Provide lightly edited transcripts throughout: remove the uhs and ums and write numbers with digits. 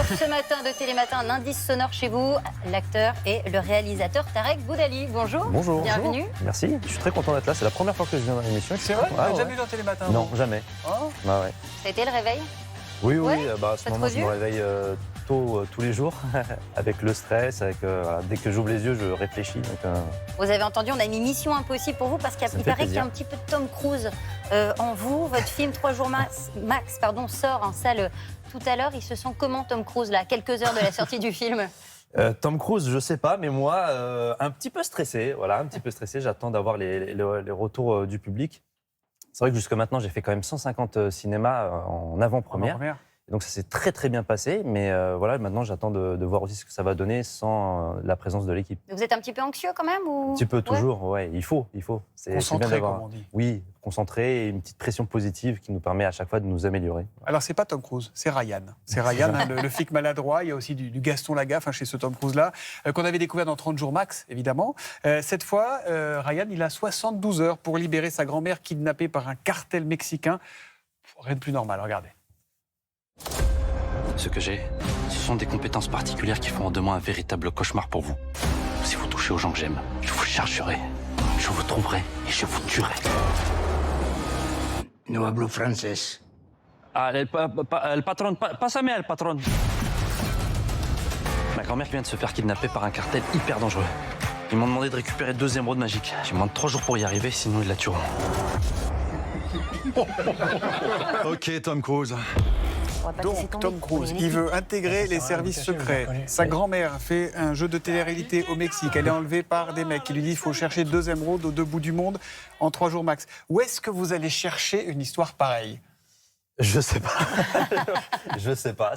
sur ce matin de Télématin, un indice sonore chez vous, l'acteur et le réalisateur Tarek Boudali. Bonjour. Bonjour. Bienvenue. Bonjour. Merci, je suis très content d'être là. C'est la première fois que je viens dans l'émission. C'est vrai? Vous Ah, l'avez ouais. jamais vu dans Télématin? Non, jamais. Oh. Ah, ouais. Ça a été le réveil? Oui, Ouais, à ce pas moment, trop je me dur réveille tôt tous les jours, avec le stress, voilà, dès que j'ouvre les yeux, je réfléchis. Donc, Vous avez entendu, on a mis Mission Impossible pour vous parce qu'il Ça me fait paraît qu'il y a plaisir. un petit peu de Tom Cruise en vous. Votre film 3 jours max sort en salle tout à l'heure. Il se sent comment Tom Cruise là, à quelques heures de la sortie du film? Tom Cruise, je sais pas, mais moi, un petit peu stressé. Voilà, un petit peu stressé. J'attends d'avoir les retours du public. C'est vrai que jusque maintenant, j'ai fait quand même 150 cinémas en avant-première. Et donc ça s'est très très bien passé, mais voilà, maintenant j'attends de voir aussi ce que ça va donner sans la présence de l'équipe. Vous êtes un petit peu anxieux quand même ou... Un petit peu Ouais. toujours, ouais, il faut. C'est bien Concentré, d'avoir- comme on dit. Oui, concentré et une petite pression positive qui nous permet à chaque fois de nous améliorer. Alors, c'est pas Tom Cruise, c'est Ryan. C'est Ryan, hein, le flic maladroit. Il y a aussi du Gaston Lagaffe chez ce Tom Cruise-là, qu'on avait découvert dans 30 jours max, évidemment. Cette fois, Ryan, il a 72 heures pour libérer sa grand-mère kidnappée par un cartel mexicain. Rien de plus normal, regardez. Ce que j'ai, ce sont des compétences particulières qui font de moi un véritable cauchemar pour vous. Si vous touchez aux gens que j'aime, je vous chargerai, je vous trouverai et je vous tuerai. No hablo francés. Ah, el patron, pásame el patron. Ma grand-mère vient de se faire kidnapper par un cartel hyper dangereux. Ils m'ont demandé de récupérer 2 émeraudes magiques. J'ai moins de 3 jours pour y arriver, sinon ils la tueront. Ok, Tom Cruise. On va pas laisser Donc, tomber. Tom Cruise, On est il une veut intégrer les services secrets. Sa grand-mère fait un jeu de télé-réalité au Mexique. Elle est enlevée par des mecs qui lui disent qu'il faut chercher 2 émeraudes aux 2 bouts du monde en 3 jours max. Où est-ce que vous allez chercher une histoire pareille? Je sais pas. Je sais pas.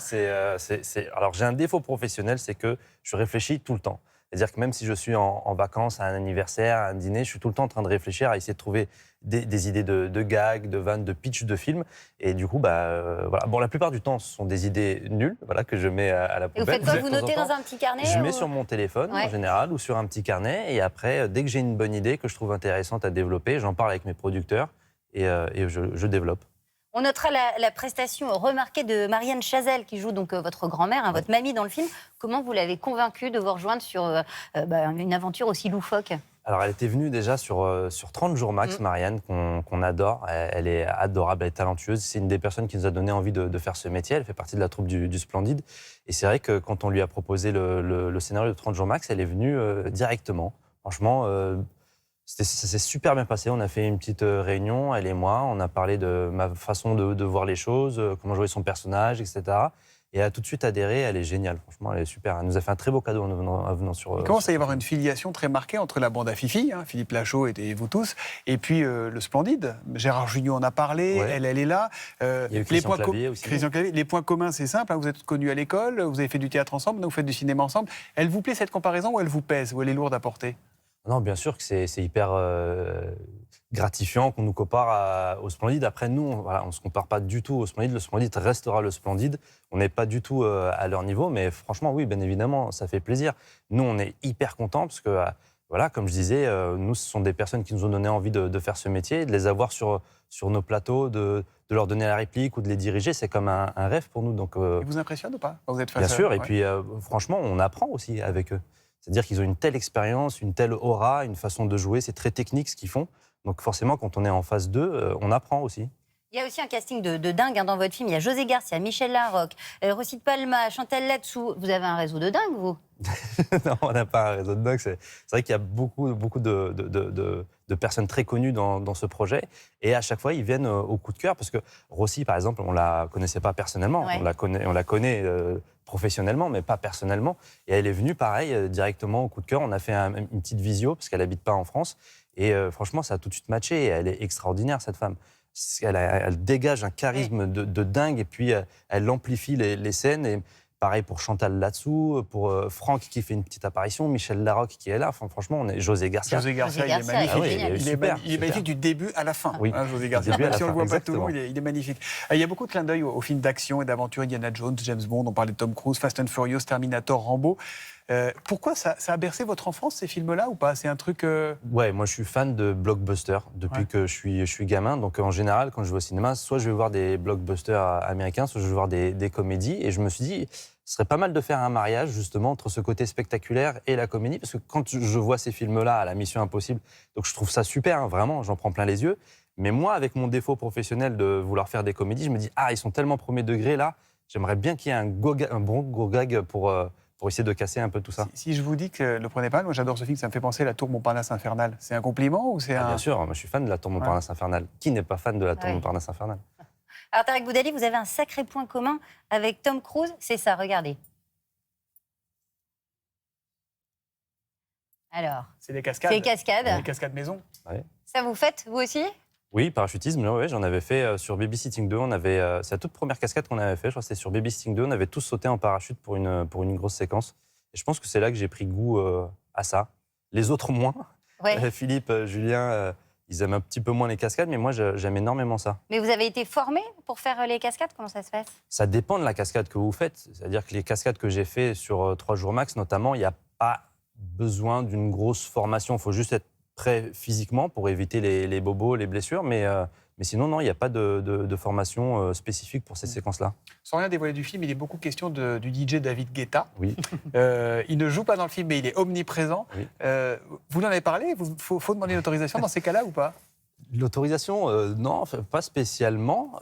Alors j'ai un défaut professionnel, c'est que je réfléchis tout le temps. C'est-à-dire que même si je suis en vacances, à un anniversaire, à un dîner, je suis tout le temps en train de réfléchir à essayer de trouver des idées de gags, de vannes, de pitch de film. Et du coup, voilà. Bon, la plupart du temps, ce sont des idées nulles, voilà, que je mets à la Et vous poubelle. faites quoi? De Vous temps en notez temps, dans un petit carnet je ou- mets sur mon téléphone Ouais. en général ou sur un petit carnet. Et après, dès que j'ai une bonne idée que je trouve intéressante à développer, j'en parle avec mes producteurs et je développe. On notera la prestation remarquée de Marianne Chazelle, qui joue donc votre grand-mère, votre mamie dans le film. Comment vous l'avez convaincue de vous rejoindre sur une aventure aussi loufoque? Alors, elle était venue déjà sur 30 jours max, Marianne, qu'on adore. Elle est adorable, elle est talentueuse. C'est une des personnes qui nous a donné envie de faire ce métier. Elle fait partie de la troupe du Splendide. Et c'est vrai que quand on lui a proposé le scénario de 30 jours max, elle est venue directement. Franchement, ça s'est super bien passé. On a fait une petite réunion, elle et moi. On a parlé de ma façon de voir les choses, comment jouer son personnage, etc. Et elle a tout de suite adhéré. Elle est géniale, franchement, elle est super. Elle nous a fait un très beau cadeau en venant sur... Il commence à y avoir une filiation très marquée entre la bande à Fifi, hein, Philippe Lachaud et vous tous, et puis le Splendide. Gérard Jugnot en a parlé, Ouais. elle est là. Il y a eu Christian Clavier aussi. Christian Clavier. Les points communs, c'est simple, hein, vous êtes connus à l'école, vous avez fait du théâtre ensemble, donc vous faites du cinéma ensemble. Elle vous plaît cette comparaison ou elle vous pèse, ou elle est lourde à porter? Non, bien sûr que c'est hyper gratifiant qu'on nous compare au Splendide. Après, nous, on ne se compare pas du tout au Splendide. Le Splendide restera le Splendide. On n'est pas du tout à leur niveau, mais franchement, oui, bien évidemment, ça fait plaisir. Nous, on est hyper contents parce que, voilà, comme je disais, nous, ce sont des personnes qui nous ont donné envie de faire ce métier, de les avoir sur nos plateaux, de leur donner la réplique ou de les diriger. C'est comme un rêve pour nous. Donc, Ils vous impressionnent ou pas quand vous êtes face bien à sûr, eux? et Ouais. puis franchement, on apprend aussi avec eux. C'est-à-dire qu'ils ont une telle expérience, une telle aura, une façon de jouer, c'est très technique ce qu'ils font. Donc forcément, quand on est en phase 2, on apprend aussi. Il y a aussi un casting de dingue dans votre film. Il y a José Garcia, Michel Larocque, Rossi de Palma, Chantal Latsou. Vous avez un réseau de dingue, vous? Non, on n'a pas un réseau de dingue. C'est vrai qu'il y a beaucoup de personnes très connues dans ce projet. Et à chaque fois, ils viennent au coup de cœur. Parce que Rossi, par exemple, on ne la connaissait pas personnellement. Ouais. On la connaît professionnellement, mais pas personnellement. Et elle est venue, pareil, directement au coup de cœur. On a fait une petite visio, parce qu'elle n'habite pas en France. Et franchement, ça a tout de suite matché. Et elle est extraordinaire, cette femme. Elle dégage un charisme de dingue. Et puis, elle amplifie les scènes. Et pareil pour Chantal Latsou, pour Franck qui fait une petite apparition, Michel Larocque qui est là. Enfin, franchement, on est José Garcia. José Garcia, il est Garcia, magnifique. il est génial. Il est Super, il est magnifique du début à la fin, Oui. hein, José Garcia. Du début à Même la si on ne le fin, voit pas tout le long, exactement. il est magnifique. Il y a beaucoup de clins d'œil aux films d'action et d'aventure, Indiana Jones, James Bond, on parlait de Tom Cruise, Fast and Furious, Terminator, Rambo. Pourquoi ça a bercé votre enfance, ces films-là, ou pas? C'est un truc... Ouais, moi je suis fan de blockbusters depuis que je suis gamin. Donc en général, quand je vais au cinéma, soit je vais voir des blockbusters américains, soit je vais voir des comédies. Et je me suis dit, ce serait pas mal de faire un mariage justement entre ce côté spectaculaire et la comédie. Parce que quand je vois ces films-là à la Mission Impossible, donc je trouve ça super, hein, vraiment, j'en prends plein les yeux. Mais moi, avec mon défaut professionnel de vouloir faire des comédies, je me dis, ils sont tellement premier degré là, j'aimerais bien qu'il y ait un bon gros gag pour essayer de casser un peu tout ça. Si je vous dis que le prenez pas, moi j'adore ce film, ça me fait penser à la Tour Montparnasse infernale. C'est un compliment ou c'est un... Bien sûr, moi je suis fan de la Tour Montparnasse infernale. Qui n'est pas fan de la Tour Ouais. Montparnasse infernale? Alors Tarek Boudali, vous avez un sacré point commun avec Tom Cruise, c'est ça, regardez. Alors, C'est des cascades. c'est cascades. Des cascades maison. Ça vous faites, vous aussi? Oui, parachutisme, ouais, j'en avais fait sur Babysitting 2. C'est la toute première cascade qu'on avait fait, je crois que c'était sur Babysitting 2. On avait tous sauté en parachute pour une grosse séquence. Et je pense que c'est là que j'ai pris goût à ça. Les autres moins. Ouais. Philippe, Julien, ils aiment un petit peu moins les cascades, mais moi j'aime énormément ça. Mais vous avez été formé pour faire les cascades? Comment ça se passe? Ça dépend de la cascade que vous faites. C'est-à-dire que les cascades que j'ai fait sur 3 jours max, notamment, il n'y a pas besoin d'une grosse formation. Il faut juste être prêt physiquement pour éviter les bobos, les blessures. Mais sinon, non, il n'y a pas de formation spécifique pour ces séquences-là. Sans rien dévoiler du film, il est beaucoup question du DJ David Guetta. Oui. Il ne joue pas dans le film, mais il est omniprésent. Oui. Vous en avez parlé? Faut demander une autorisation dans ces cas-là ou pas? L'autorisation, non, pas spécialement,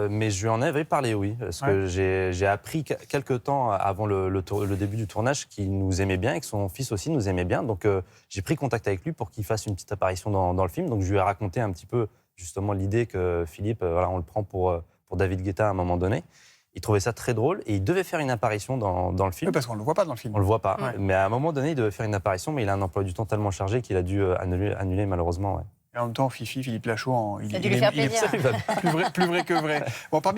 mais je lui en avais parlé, oui. Parce que j'ai appris quelques temps avant le début du tournage qu'il nous aimait bien et que son fils aussi nous aimait bien. Donc j'ai pris contact avec lui pour qu'il fasse une petite apparition dans le film. Donc je lui ai raconté un petit peu justement l'idée que Philippe, on le prend pour David Guetta à un moment donné. Il trouvait ça très drôle et il devait faire une apparition dans le film. Oui, parce qu'on ne le voit pas dans le film. On le voit pas, Ouais. mais à un moment donné, il devait faire une apparition, mais il a un emploi du temps tellement chargé qu'il a dû annuler malheureusement. Ouais. Et en même temps, Philippe Lachaud, Ça a dû lui faire il est plaisir. plus vrai que vrai. Bon, parmi